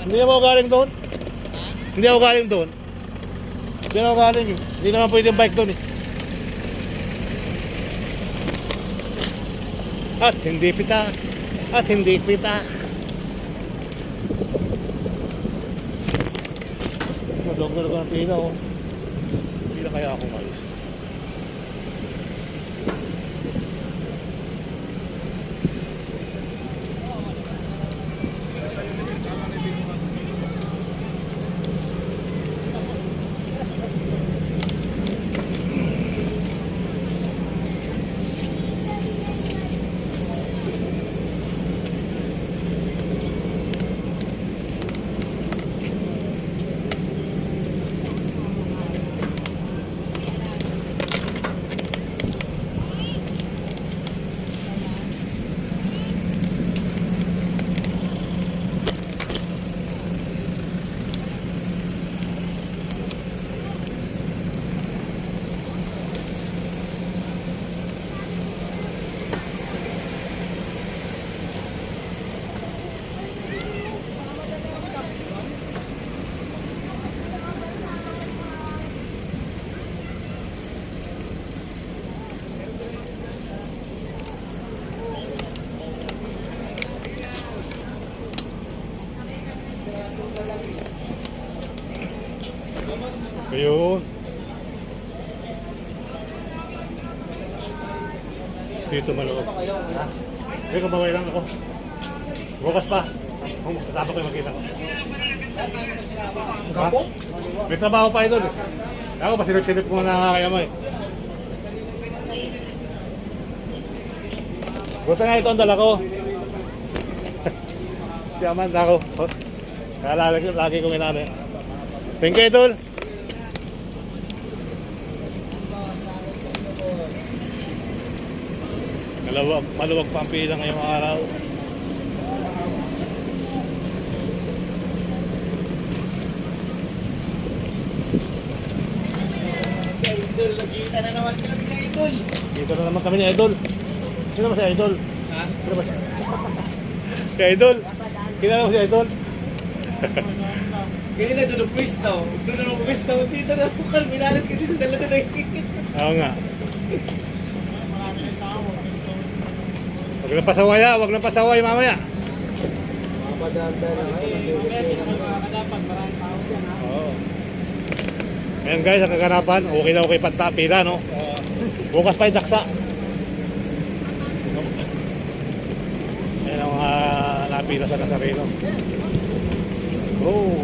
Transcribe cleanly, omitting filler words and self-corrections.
Hindi ako galing doon. Hindi ako galing doon. Hindi ako galing eh. Hindi naman pwede yung bike doon eh. At hindi pita. At hindi pita. Madog na ng pila oh. Hindi na kaya ako malis. Ayun. Dito maloob. Ha? May kabaway lang ako. Bukas pa. Tapos ko makita ko. Ha? May trabaho pa idol. Ako pasilip-silip ko na kaya mo eh. Buta nga ito ang dala ko. Si Amanda ako. Kaya lagi kong inano. Thank you idol. Maluwag pa ang pila ngayong araw. Sa idol, nagkita na naman kami na idol. Dito na naman kami ni Idol. Sino ba si Idol? Ha? Sino ba si si Idol? Kilala mo si Idol? Kaya na doon ang pwesto. Doon ang pwesto. Dito na po kami. Minalas kasi sa dala na Oo nga. Wag na pasaway ha, wag na pasaway mamaya. Mapadanda na ngayon. Dapat maraming tao dyan ha. Oo. Ayan guys, ang kaganapan, okay na okay pantapila no. Bukas pa yung daksa. Ayan ang napila sa Nazareno. Oh.